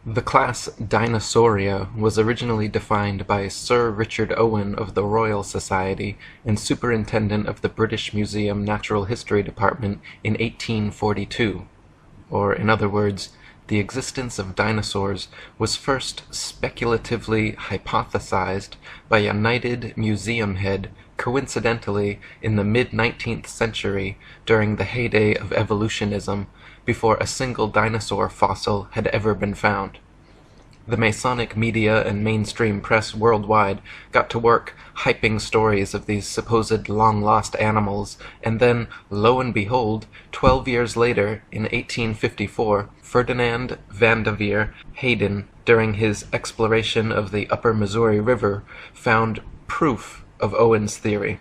The class Dinosauria was originally defined by Sir Richard Owen of the Royal Society and Superintendent of the British Museum Natural History Department in 1842, or in other words, the existence of dinosaurs was first speculatively hypothesized by a knighted museum head coincidentally in the mid-19th century during the heyday of evolutionism, before a single dinosaur fossil had ever been found. The Masonic media and mainstream press worldwide got to work hyping stories of these supposed long-lost animals, and then, lo and behold, 12 years later, in 1854, Ferdinand Vanderveer Hayden, during his exploration of the upper Missouri River, found proof of Owen's theory.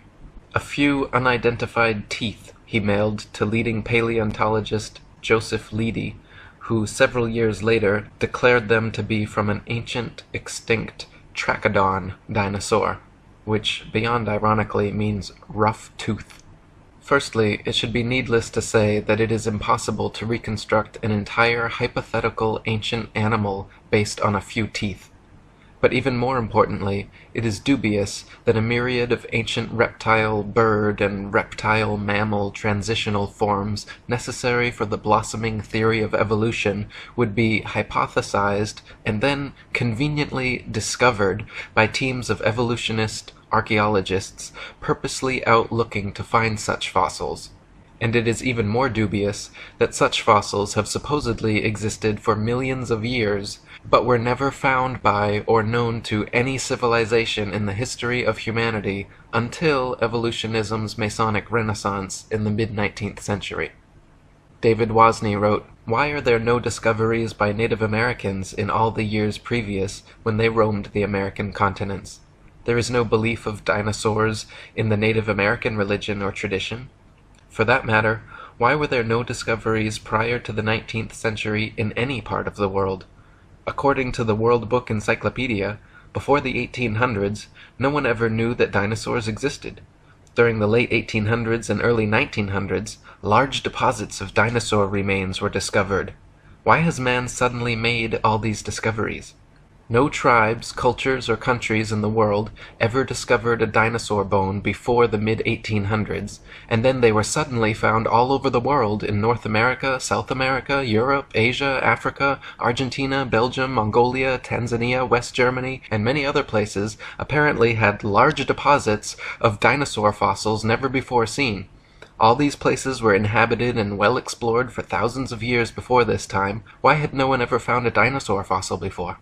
A few unidentified teeth he mailed to leading paleontologist Joseph Leidy, who several years later declared them to be from an ancient, extinct Trachodon dinosaur, which, beyond ironically, means rough tooth. Firstly, it should be needless to say that it is impossible to reconstruct an entire hypothetical ancient animal based on a few teeth. But even more importantly, it is dubious that a myriad of ancient reptile, bird, and reptile mammal transitional forms necessary for the blossoming theory of evolution would be hypothesized and then conveniently discovered by teams of evolutionist archaeologists purposely out looking to find such fossils. And it is even more dubious that such fossils have supposedly existed for millions of years, but were never found by or known to any civilization in the history of humanity until evolutionism's Masonic Renaissance in the mid-19th century. David Wozni wrote, "Why are there no discoveries by Native Americans in all the years previous when they roamed the American continents? There is no belief of dinosaurs in the Native American religion or tradition. For that matter, why were there no discoveries prior to the 19th century in any part of the world? According to the World Book Encyclopedia, before the 1800s, no one ever knew that dinosaurs existed. During the late 1800s and early 1900s, large deposits of dinosaur remains were discovered. Why has man suddenly made all these discoveries? No tribes, cultures, or countries in the world ever discovered a dinosaur bone before the mid-1800s, and then they were suddenly found all over the world in North America, South America, Europe, Asia, Africa, Argentina, Belgium, Mongolia, Tanzania, West Germany, and many other places apparently had large deposits of dinosaur fossils never before seen. All these places were inhabited and well explored for thousands of years before this time. Why had no one ever found a dinosaur fossil before?"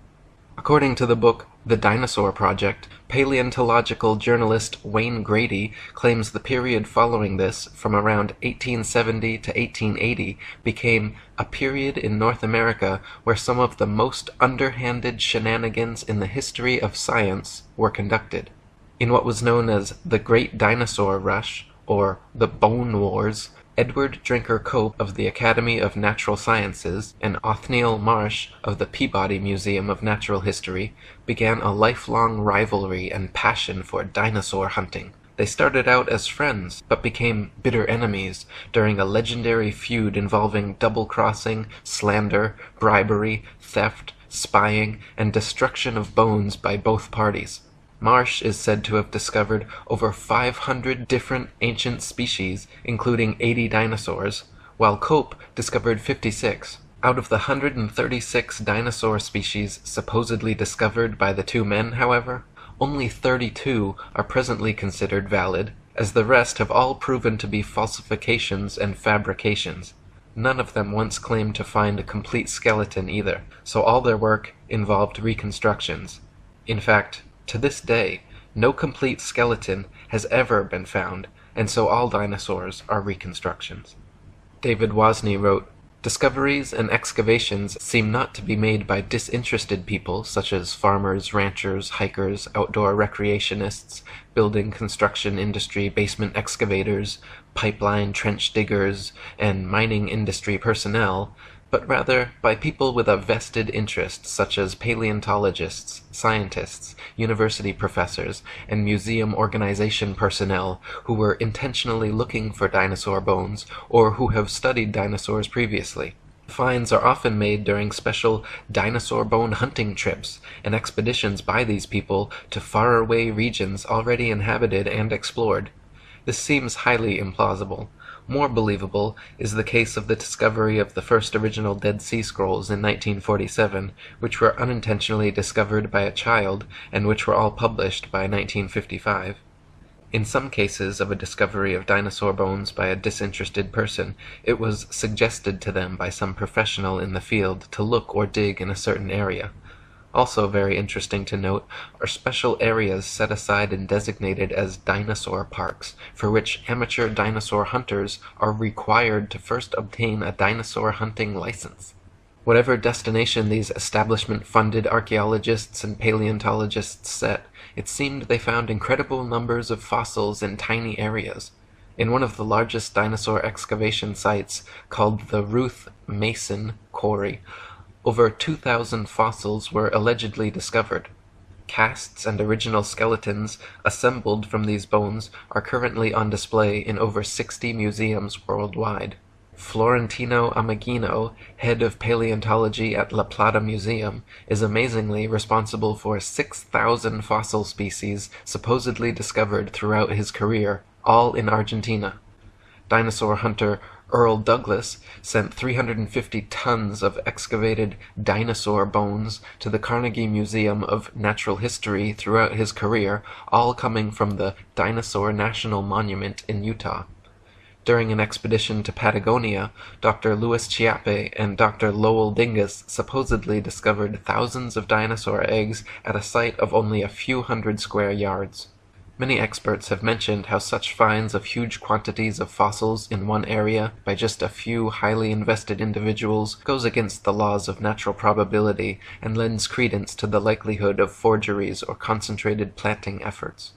According to the book The Dinosaur Project, paleontological journalist Wayne Grady claims the period following this, from around 1870 to 1880, became a period in North America where some of the most underhanded shenanigans in the history of science were conducted. In what was known as the Great Dinosaur Rush, or the Bone Wars, Edward Drinker Cope of the Academy of Natural Sciences and Othniel Marsh of the Peabody Museum of Natural History began a lifelong rivalry and passion for dinosaur hunting. They started out as friends, but became bitter enemies during a legendary feud involving double-crossing, slander, bribery, theft, spying, and destruction of bones by both parties. Marsh is said to have discovered over 500 different ancient species, including 80 dinosaurs, while Cope discovered 56. Out of the 136 dinosaur species supposedly discovered by the two men, however, only 32 are presently considered valid, as the rest have all proven to be falsifications and fabrications. None of them once claimed to find a complete skeleton either, so all their work involved reconstructions. In fact, to this day, no complete skeleton has ever been found, and so all dinosaurs are reconstructions. David Wozni wrote, Discoveries and excavations seem not to be made by disinterested people such as farmers, ranchers, hikers, outdoor recreationists, building construction industry basement excavators, pipeline trench diggers, and mining industry personnel, but rather by people with a vested interest such as paleontologists, scientists, university professors, and museum organization personnel who were intentionally looking for dinosaur bones or who have studied dinosaurs previously. Finds are often made during special dinosaur bone hunting trips and expeditions by these people to faraway regions already inhabited and explored. This seems highly implausible. More believable is the case of the discovery of the first original Dead Sea Scrolls in 1947, which were unintentionally discovered by a child and which were all published by 1955. In some cases of a discovery of dinosaur bones by a disinterested person, it was suggested to them by some professional in the field to look or dig in a certain area. Also very interesting to note are special areas set aside and designated as dinosaur parks, for which amateur dinosaur hunters are required to first obtain a dinosaur hunting license. Whatever destination these establishment-funded archaeologists and paleontologists set, it seemed they found incredible numbers of fossils in tiny areas. In one of the largest dinosaur excavation sites, called the Ruth Mason Quarry, over 2,000 fossils were allegedly discovered. Casts and original skeletons assembled from these bones are currently on display in over 60 museums worldwide. Florentino Ameghino, head of paleontology at La Plata Museum, is amazingly responsible for 6,000 fossil species supposedly discovered throughout his career, all in Argentina. Dinosaur hunter Earl Douglas sent 350 tons of excavated dinosaur bones to the Carnegie Museum of Natural History throughout his career, all coming from the Dinosaur National Monument in Utah. During an expedition to Patagonia, Dr. Louis Chiappe and Dr. Lowell Dingus supposedly discovered thousands of dinosaur eggs at a site of only a few hundred square yards. Many experts have mentioned how such finds of huge quantities of fossils in one area by just a few highly invested individuals goes against the laws of natural probability and lends credence to the likelihood of forgeries or concentrated planting efforts.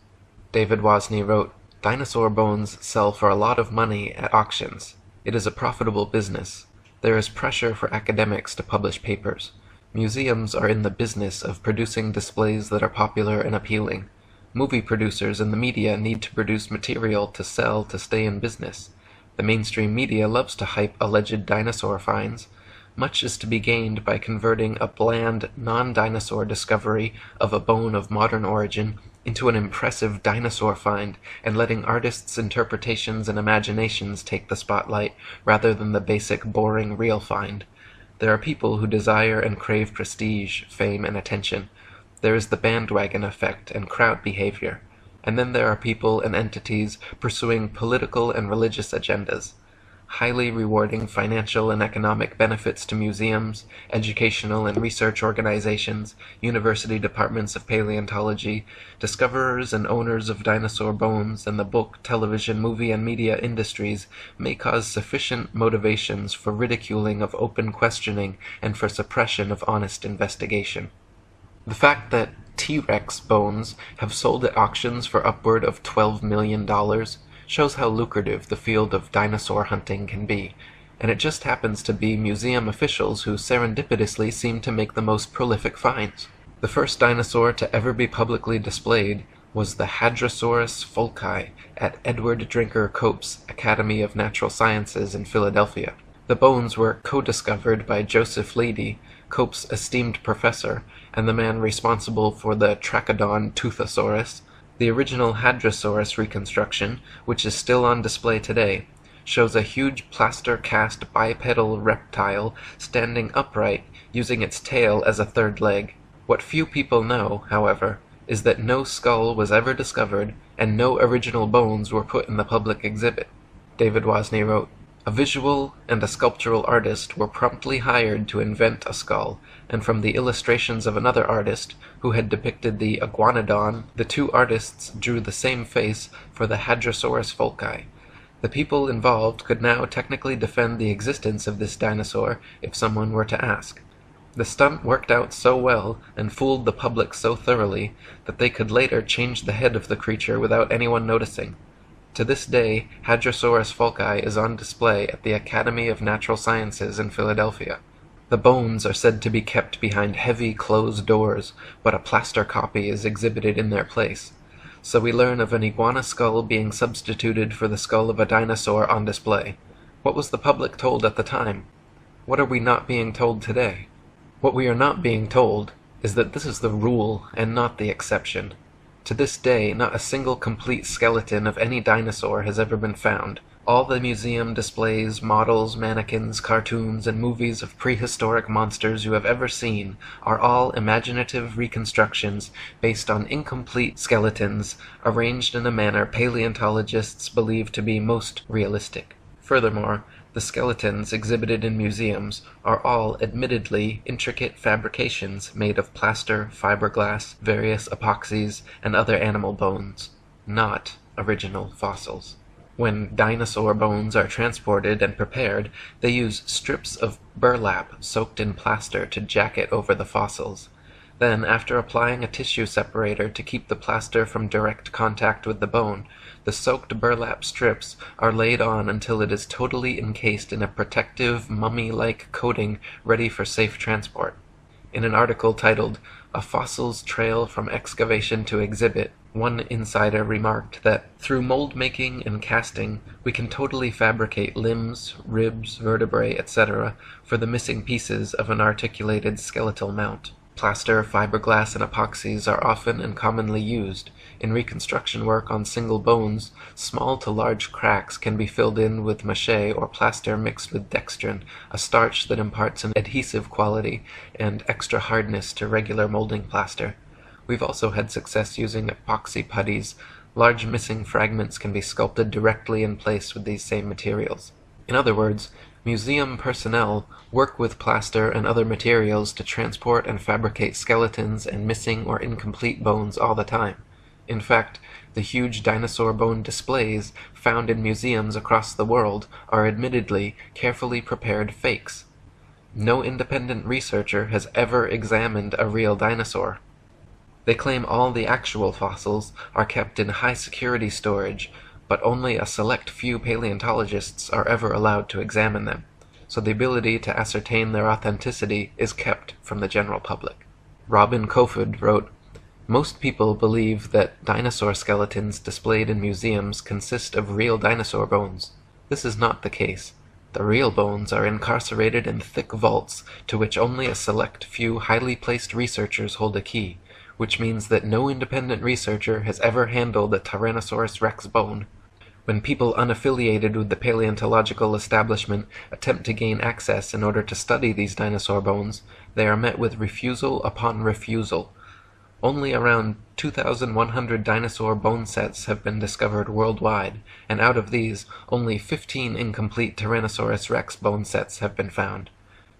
David Wozni wrote, "Dinosaur bones sell for a lot of money at auctions. It is a profitable business. There is pressure for academics to publish papers. Museums are in the business of producing displays that are popular and appealing. Movie producers and the media need to produce material to sell to stay in business. The mainstream media loves to hype alleged dinosaur finds. Much is to be gained by converting a bland, non-dinosaur discovery of a bone of modern origin into an impressive dinosaur find and letting artists' interpretations and imaginations take the spotlight rather than the basic, boring, real find. There are people who desire and crave prestige, fame, and attention. There is the bandwagon effect and crowd behavior, and then there are people and entities pursuing political and religious agendas. Highly rewarding financial and economic benefits to museums, educational and research organizations, university departments of paleontology, discoverers and owners of dinosaur bones, and the book, television, movie, and media industries may cause sufficient motivations for ridiculing of open questioning and for suppression of honest investigation. The fact that T-Rex bones have sold at auctions for upward of $12 million shows how lucrative the field of dinosaur hunting can be, and it just happens to be museum officials who serendipitously seem to make the most prolific finds. The first dinosaur to ever be publicly displayed was the Hadrosaurus folci at Edward Drinker Cope's Academy of Natural Sciences in Philadelphia. The bones were co-discovered by Joseph Leidy, Cope's esteemed professor, and the man responsible for the Trachodon Toothosaurus. The original Hadrosaurus reconstruction, which is still on display today, shows a huge plaster-cast bipedal reptile standing upright, using its tail as a third leg. What few people know, however, is that no skull was ever discovered, and no original bones were put in the public exhibit. David Wozni wrote, "A visual and a sculptural artist were promptly hired to invent a skull, and from the illustrations of another artist, who had depicted the iguanodon, the two artists drew the same face for the Hadrosaurus folci. The people involved could now technically defend the existence of this dinosaur if someone were to ask. The stunt worked out so well and fooled the public so thoroughly that they could later change the head of the creature without anyone noticing. To this day, Hadrosaurus falci is on display at the Academy of Natural Sciences in Philadelphia. The bones are said to be kept behind heavy closed doors, but a plaster copy is exhibited in their place. So we learn of an iguana skull being substituted for the skull of a dinosaur on display. What was the public told at the time? What are we not being told today? What we are not being told is that this is the rule and not the exception. To this day, not a single complete skeleton of any dinosaur has ever been found. All the museum displays, models, mannequins, cartoons, and movies of prehistoric monsters you have ever seen are all imaginative reconstructions based on incomplete skeletons arranged in a manner paleontologists believe to be most realistic. Furthermore, the skeletons exhibited in museums are all admittedly intricate fabrications made of plaster, fiberglass, various epoxies, and other animal bones, not original fossils. When dinosaur bones are transported and prepared, they use strips of burlap soaked in plaster to jacket over the fossils. Then, after applying a tissue separator to keep the plaster from direct contact with the bone, the soaked burlap strips are laid on until it is totally encased in a protective, mummy-like coating ready for safe transport. In an article titled, "A Fossil's Trail from Excavation to Exhibit," one insider remarked that, through mold making and casting, we can totally fabricate limbs, ribs, vertebrae, etc. for the missing pieces of an articulated skeletal mount. Plaster, fiberglass, and epoxies are often and commonly used. In reconstruction work on single bones, small to large cracks can be filled in with mache or plaster mixed with dextrin, a starch that imparts an adhesive quality and extra hardness to regular molding plaster. We've also had success using epoxy putties. Large missing fragments can be sculpted directly in place with these same materials. In other words, museum personnel work with plaster and other materials to transport and fabricate skeletons and missing or incomplete bones all the time. In fact, the huge dinosaur bone displays found in museums across the world are admittedly carefully prepared fakes. No independent researcher has ever examined a real dinosaur. They claim all the actual fossils are kept in high-security storage, but only a select few paleontologists are ever allowed to examine them, so the ability to ascertain their authenticity is kept from the general public. Robin Kofod wrote, "Most people believe that dinosaur skeletons displayed in museums consist of real dinosaur bones. This is not the case. The real bones are incarcerated in thick vaults to which only a select few highly placed researchers hold a key, which means that no independent researcher has ever handled a Tyrannosaurus rex bone. When people unaffiliated with the paleontological establishment attempt to gain access in order to study these dinosaur bones, they are met with refusal upon refusal. Only around 2,100 dinosaur bone sets have been discovered worldwide, and out of these, only 15 incomplete Tyrannosaurus rex bone sets have been found.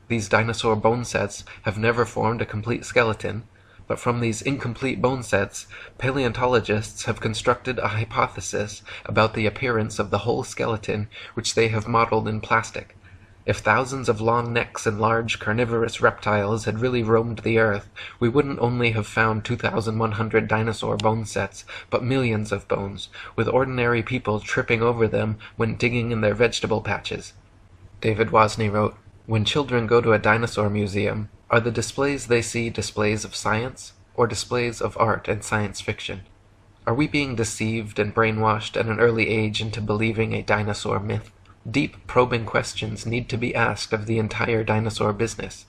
These dinosaur bone sets have never formed a complete skeleton, but from these incomplete bone sets, paleontologists have constructed a hypothesis about the appearance of the whole skeleton which they have modeled in plastic. If thousands of long necks and large carnivorous reptiles had really roamed the earth, we wouldn't only have found 2,100 dinosaur bone sets, but millions of bones, with ordinary people tripping over them when digging in their vegetable patches." David Wozni wrote, "When children go to a dinosaur museum, are the displays they see displays of science, or displays of art and science fiction? Are we being deceived and brainwashed at an early age into believing a dinosaur myth? Deep, probing questions need to be asked of the entire dinosaur business.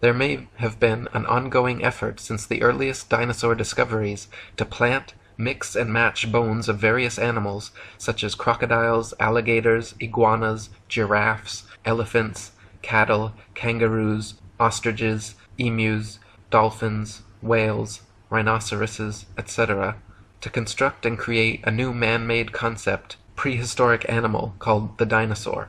There may have been an ongoing effort since the earliest dinosaur discoveries to plant, mix, and match bones of various animals, such as crocodiles, alligators, iguanas, giraffes, elephants, cattle, kangaroos, ostriches, emus, dolphins, whales, rhinoceroses, etc., to construct and create a new man-made concept, prehistoric animal called the dinosaur,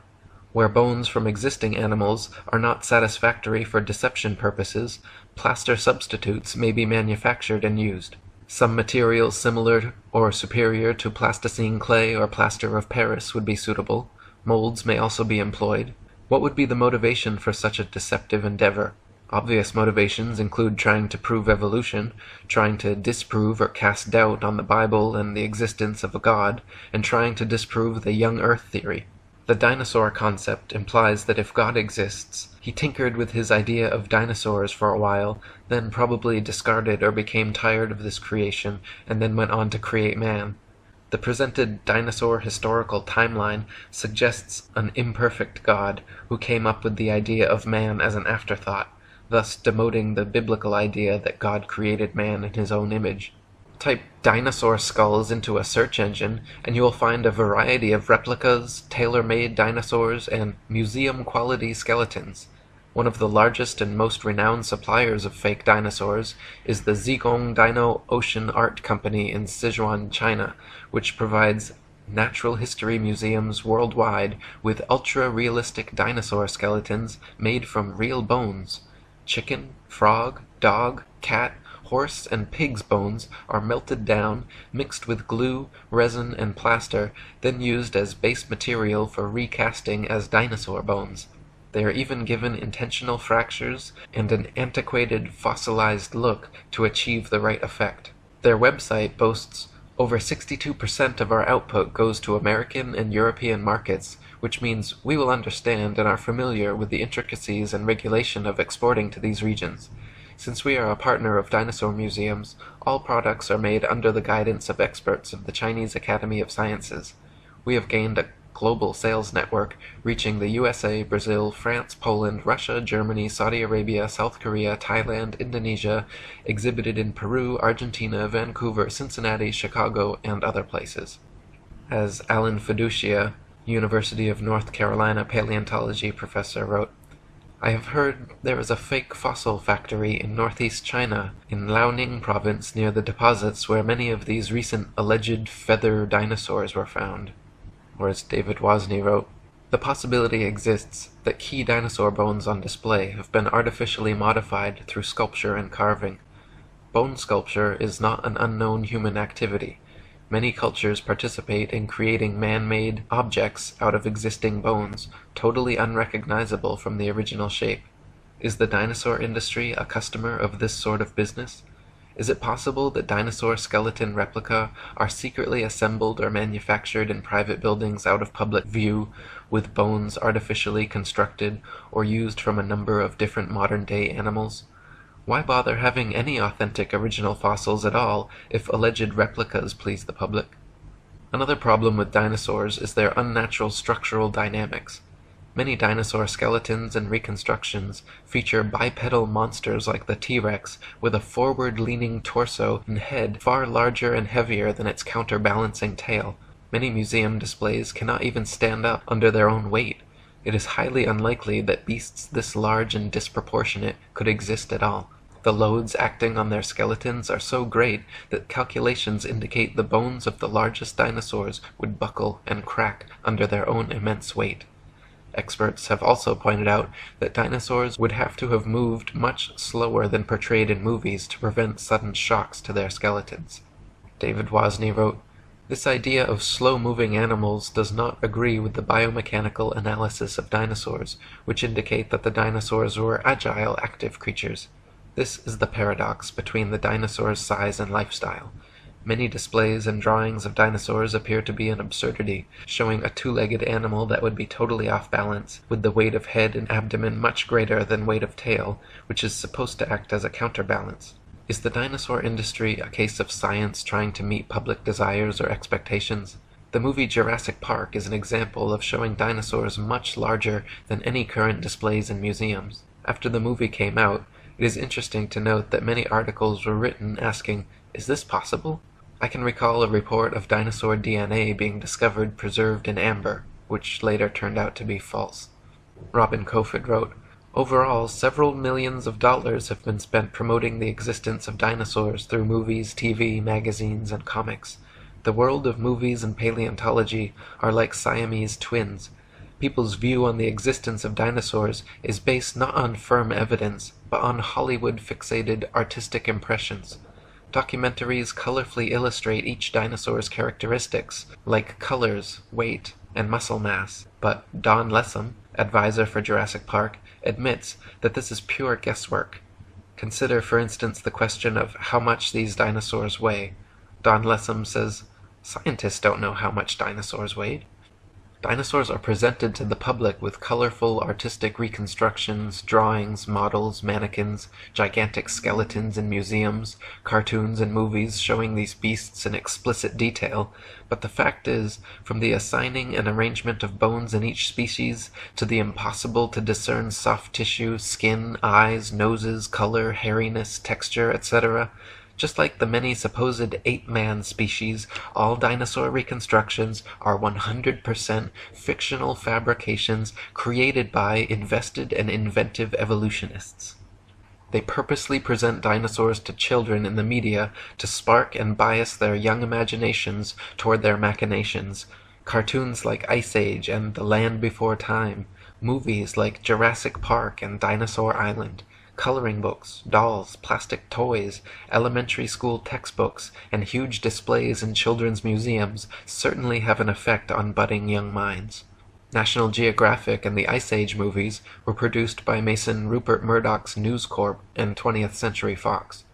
where bones from existing animals are not satisfactory for deception purposes, plaster substitutes may be manufactured and used. Some materials similar or superior to plasticine clay or plaster of Paris would be suitable. Molds may also be employed. What would be the motivation for such a deceptive endeavor? Obvious motivations include trying to prove evolution, trying to disprove or cast doubt on the Bible and the existence of a God, and trying to disprove the young Earth theory. The dinosaur concept implies that if God exists, he tinkered with his idea of dinosaurs for a while, then probably discarded or became tired of this creation, and then went on to create man. The presented dinosaur historical timeline suggests an imperfect God who came up with the idea of man as an afterthought, thus demoting the biblical idea that God created man in his own image. Type dinosaur skulls into a search engine, and you will find a variety of replicas, tailor-made dinosaurs, and museum-quality skeletons. One of the largest and most renowned suppliers of fake dinosaurs is the Zigong Dino Ocean Art Company in Sichuan, China, which provides natural history museums worldwide with ultra-realistic dinosaur skeletons made from real bones. Chicken, frog, dog, cat, horse, and pig's bones are melted down, mixed with glue, resin, and plaster, then used as base material for recasting as dinosaur bones. They are even given intentional fractures and an antiquated, fossilized look to achieve the right effect. Their website boasts, "Over 62% of our output goes to American and European markets, which means we will understand and are familiar with the intricacies and regulation of exporting to these regions. Since we are a partner of dinosaur museums, all products are made under the guidance of experts of the Chinese Academy of Sciences. We have gained a global sales network reaching the USA, Brazil, France, Poland, Russia, Germany, Saudi Arabia, South Korea, Thailand, Indonesia, exhibited in Peru, Argentina, Vancouver, Cincinnati, Chicago, and other places." As Alan Fiducia, University of North Carolina paleontology professor, wrote, "I have heard there is a fake fossil factory in northeast China, in Liaoning province near the deposits where many of these recent alleged feather dinosaurs were found." Or as David Wozni wrote, "The possibility exists that key dinosaur bones on display have been artificially modified through sculpture and carving. Bone sculpture is not an unknown human activity. Many cultures participate in creating man-made objects out of existing bones, totally unrecognizable from the original shape. Is the dinosaur industry a customer of this sort of business? Is it possible that dinosaur skeleton replica are secretly assembled or manufactured in private buildings out of public view, with bones artificially constructed or used from a number of different modern-day animals? Why bother having any authentic original fossils at all if alleged replicas please the public?" Another problem with dinosaurs is their unnatural structural dynamics. Many dinosaur skeletons and reconstructions feature bipedal monsters like the T-Rex with a forward-leaning torso and head far larger and heavier than its counterbalancing tail. Many museum displays cannot even stand up under their own weight. It is highly unlikely that beasts this large and disproportionate could exist at all. The loads acting on their skeletons are so great that calculations indicate the bones of the largest dinosaurs would buckle and crack under their own immense weight. Experts have also pointed out that dinosaurs would have to have moved much slower than portrayed in movies to prevent sudden shocks to their skeletons. David Wozni wrote, "This idea of slow-moving animals does not agree with the biomechanical analysis of dinosaurs, which indicate that the dinosaurs were agile, active creatures. This is the paradox between the dinosaur's size and lifestyle. Many displays and drawings of dinosaurs appear to be an absurdity, showing a two-legged animal that would be totally off balance, with the weight of head and abdomen much greater than weight of tail, which is supposed to act as a counterbalance. Is the dinosaur industry a case of science trying to meet public desires or expectations? The movie Jurassic Park is an example of showing dinosaurs much larger than any current displays in museums. After the movie came out, it is interesting to note that many articles were written asking, 'Is this possible?' I can recall a report of dinosaur DNA being discovered preserved in amber, which later turned out to be false." Robin Kofod wrote, "Overall, several millions of dollars have been spent promoting the existence of dinosaurs through movies, TV, magazines, and comics. The world of movies and paleontology are like Siamese twins. People's view on the existence of dinosaurs is based not on firm evidence, but on Hollywood-fixated artistic impressions. Documentaries colorfully illustrate each dinosaur's characteristics, like colors, weight, and muscle mass, but Don Lessam, advisor for Jurassic Park, admits that this is pure guesswork. Consider, for instance, the question of how much these dinosaurs weigh. Don Lessam says, "Scientists don't know how much dinosaurs weighed." Dinosaurs are presented to the public with colorful artistic reconstructions, drawings, models, mannequins, gigantic skeletons in museums, cartoons and movies showing these beasts in explicit detail, but the fact is, from the assigning and arrangement of bones in each species, to the impossible to discern soft tissue, skin, eyes, noses, color, hairiness, texture, etc., just like the many supposed ape-man species, all dinosaur reconstructions are 100% fictional fabrications created by invested and inventive evolutionists. They purposely present dinosaurs to children in the media to spark and bias their young imaginations toward their machinations. Cartoons like Ice Age and The Land Before Time, movies like Jurassic Park and Dinosaur Island, coloring books, dolls, plastic toys, elementary school textbooks, and huge displays in children's museums certainly have an effect on budding young minds. National Geographic and the Ice Age movies were produced by Mason Rupert Murdoch's News Corp and 20th Century Fox.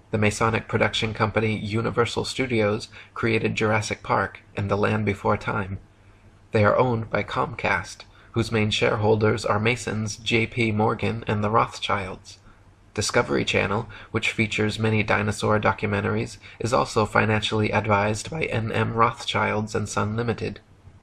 The Masonic production company Universal Studios created Jurassic Park and The Land Before Time. They are owned by Comcast, whose main shareholders are Masons J.P. Morgan and the Rothschilds. Discovery Channel, which features many dinosaur documentaries, is also financially advised by N.M. Rothschilds and Son Limited.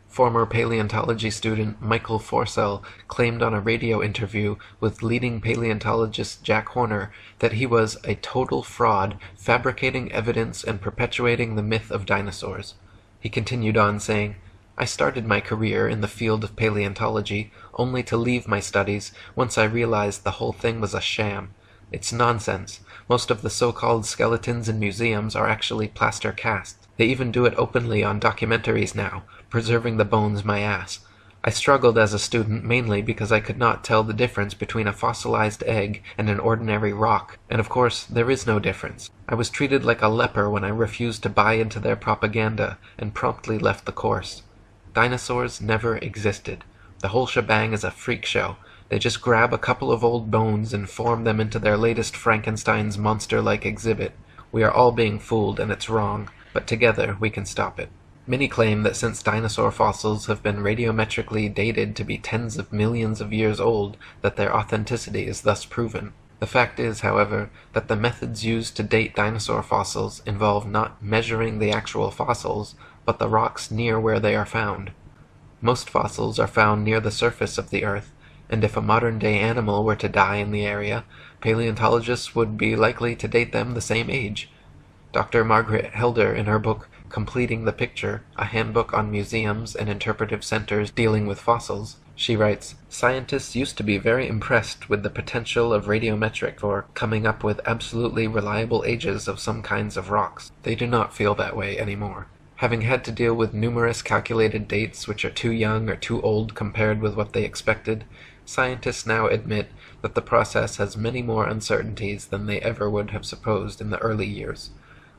Former paleontology student Michael Forsell claimed on a radio interview with leading paleontologist Jack Horner that he was a total fraud, fabricating evidence and perpetuating the myth of dinosaurs. He continued on saying, "I started my career in the field of paleontology only to leave my studies once I realized the whole thing was a sham. It's nonsense. Most of the so-called skeletons in museums are actually plaster casts. They even do it openly on documentaries now, preserving the bones my ass. I struggled as a student mainly because I could not tell the difference between a fossilized egg and an ordinary rock, and of course there is no difference. I was treated like a leper when I refused to buy into their propaganda and promptly left the course. Dinosaurs never existed. The whole shebang is a freak show. They just grab a couple of old bones and form them into their latest Frankenstein's monster-like exhibit. We are all being fooled, and it's wrong, but together we can stop it." Many claim that since dinosaur fossils have been radiometrically dated to be tens of millions of years old, that their authenticity is thus proven. The fact is, however, that the methods used to date dinosaur fossils involve not measuring the actual fossils, but the rocks near where they are found. Most fossils are found near the surface of the Earth, and if a modern-day animal were to die in the area, paleontologists would be likely to date them the same age. Dr. Margaret Helder, in her book Completing the Picture, a handbook on museums and interpretive centers dealing with fossils, she writes, "Scientists used to be very impressed with the potential of radiometric for coming up with absolutely reliable ages of some kinds of rocks. They do not feel that way anymore. Having had to deal with numerous calculated dates which are too young or too old compared with what they expected, scientists now admit that the process has many more uncertainties than they ever would have supposed in the early years.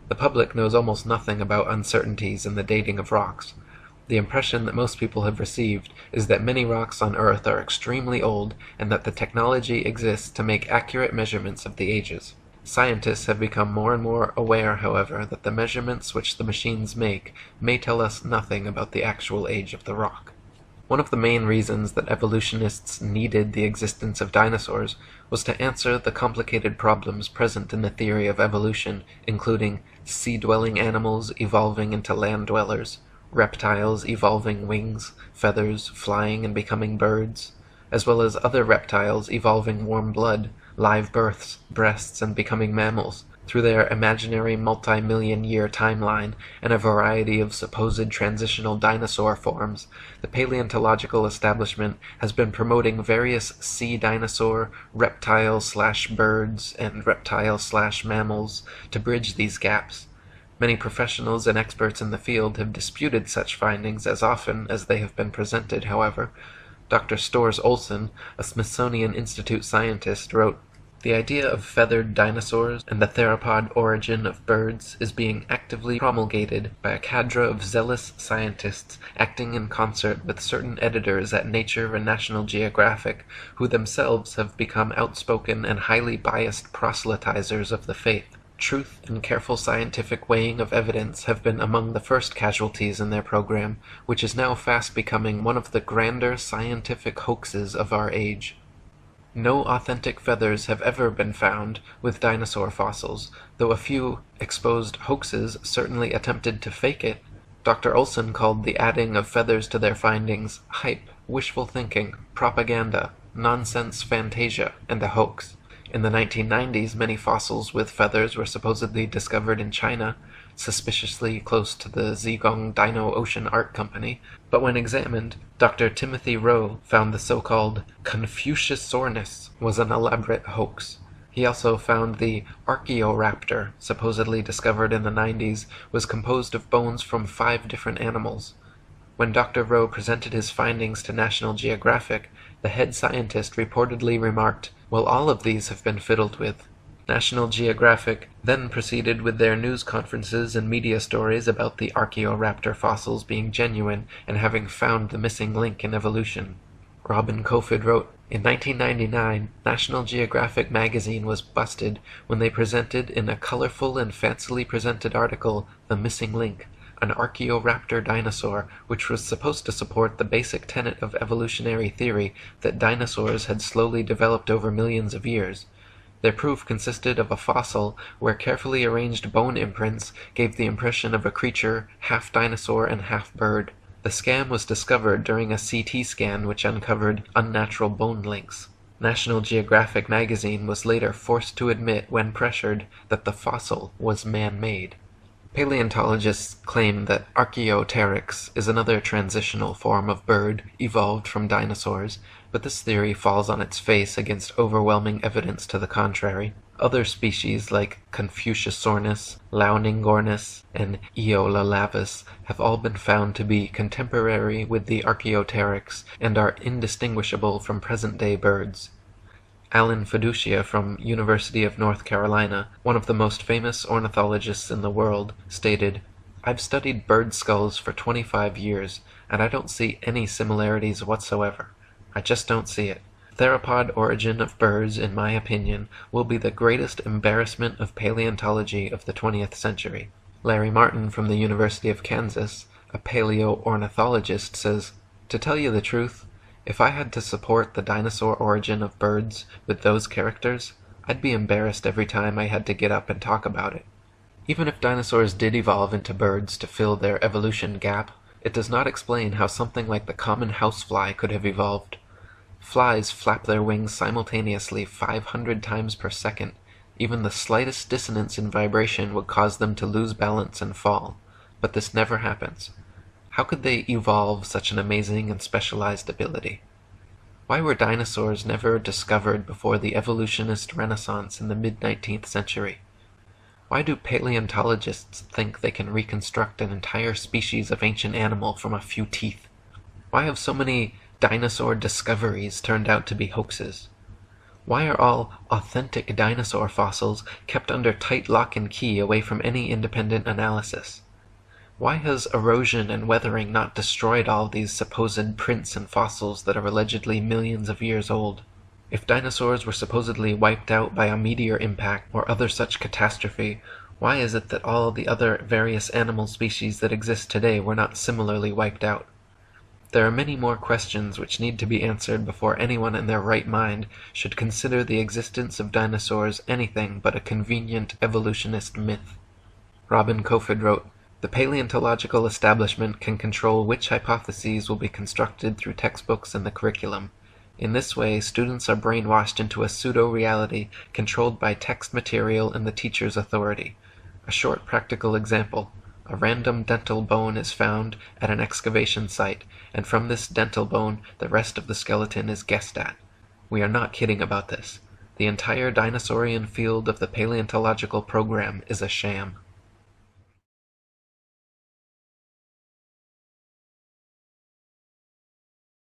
The public knows almost nothing about uncertainties in the dating of rocks. The impression that most people have received is that many rocks on Earth are extremely old and that the technology exists to make accurate measurements of the ages. Scientists have become more and more aware, however, that the measurements which the machines make may tell us nothing about the actual age of the rock." One of the main reasons that evolutionists needed the existence of dinosaurs was to answer the complicated problems present in the theory of evolution, including sea-dwelling animals evolving into land-dwellers, reptiles evolving wings, feathers, flying and becoming birds, as well as other reptiles evolving warm blood, live births, breasts, and becoming mammals, through their imaginary multi-million-year timeline and a variety of supposed transitional dinosaur forms. The paleontological establishment has been promoting various sea dinosaur, reptile/birds, and reptile/mammals to bridge these gaps. Many professionals and experts in the field have disputed such findings as often as they have been presented, however. Dr. Stores Olson, a Smithsonian Institute scientist, wrote, The idea of feathered dinosaurs and the theropod origin of birds is being actively promulgated by a cadre of zealous scientists acting in concert with certain editors at Nature and National Geographic, who themselves have become outspoken and highly biased proselytizers of the faith. Truth and careful scientific weighing of evidence have been among the first casualties in their program, which is now fast becoming one of the grander scientific hoaxes of our age. No authentic feathers have ever been found with dinosaur fossils, though a few exposed hoaxes certainly attempted to fake it. Dr. Olson called the adding of feathers to their findings hype, wishful thinking, propaganda, nonsense fantasia, and a hoax. In the 1990s, many fossils with feathers were supposedly discovered in China, suspiciously close to the Zhejiang Dino-Ocean Art Company, but when examined, Dr. Timothy Rowe found the so-called Confuciusornis was an elaborate hoax. He also found the Archaeoraptor, supposedly discovered in the 90s, was composed of bones from 5 different animals. When Dr. Rowe presented his findings to National Geographic, the head scientist reportedly remarked, "Well, all of these have been fiddled with." National Geographic then proceeded with their news conferences and media stories about the Archaeoraptor fossils being genuine and having found the missing link in evolution. Robin Kofod wrote, "In 1999, National Geographic magazine was busted when they presented in a colorful and fancily presented article the missing link, an Archaeoraptor dinosaur, which was supposed to support the basic tenet of evolutionary theory that dinosaurs had slowly developed over millions of years. Their proof consisted of a fossil where carefully arranged bone imprints gave the impression of a creature half dinosaur and half bird. The scam was discovered during a CT scan which uncovered unnatural bone links. National Geographic magazine was later forced to admit, when pressured, that the fossil was man-made." Paleontologists claim that Archaeopteryx is another transitional form of bird evolved from dinosaurs, but this theory falls on its face against overwhelming evidence to the contrary. Other species like Confuciusornis, Launingornis, and Eolalavis have all been found to be contemporary with the Archaeopteryx and are indistinguishable from present-day birds. Alan Fiducia from University of North Carolina, one of the most famous ornithologists in the world, stated, "I've studied bird skulls for 25 years, and I don't see any similarities whatsoever. I just don't see it. Theropod origin of birds, in my opinion, will be the greatest embarrassment of paleontology of the 20th century." Larry Martin from the University of Kansas, a paleoornithologist, says, "To tell you the truth, if I had to support the dinosaur origin of birds with those characters, I'd be embarrassed every time I had to get up and talk about it." Even if dinosaurs did evolve into birds to fill their evolution gap, it does not explain how something like the common housefly could have evolved. Flies flap their wings simultaneously 500 times per second. Even the slightest dissonance in vibration would cause them to lose balance and fall. But this never happens. How could they evolve such an amazing and specialized ability? Why were dinosaurs never discovered before the evolutionist renaissance in the mid-19th century? Why do paleontologists think they can reconstruct an entire species of ancient animal from a few teeth? Why have so many dinosaur discoveries turned out to be hoaxes? Why are all authentic dinosaur fossils kept under tight lock and key away from any independent analysis? Why has erosion and weathering not destroyed all these supposed prints and fossils that are allegedly millions of years old? If dinosaurs were supposedly wiped out by a meteor impact or other such catastrophe, why is it that all the other various animal species that exist today were not similarly wiped out? There are many more questions which need to be answered before anyone in their right mind should consider the existence of dinosaurs anything but a convenient evolutionist myth. Robin Kofod wrote, "The paleontological establishment can control which hypotheses will be constructed through textbooks and the curriculum. In this way, students are brainwashed into a pseudo-reality controlled by text material and the teacher's authority. A short practical example. A random dental bone is found at an excavation site, and from this dental bone, the rest of the skeleton is guessed at. We are not kidding about this. The entire dinosaurian field of the paleontological program is a sham."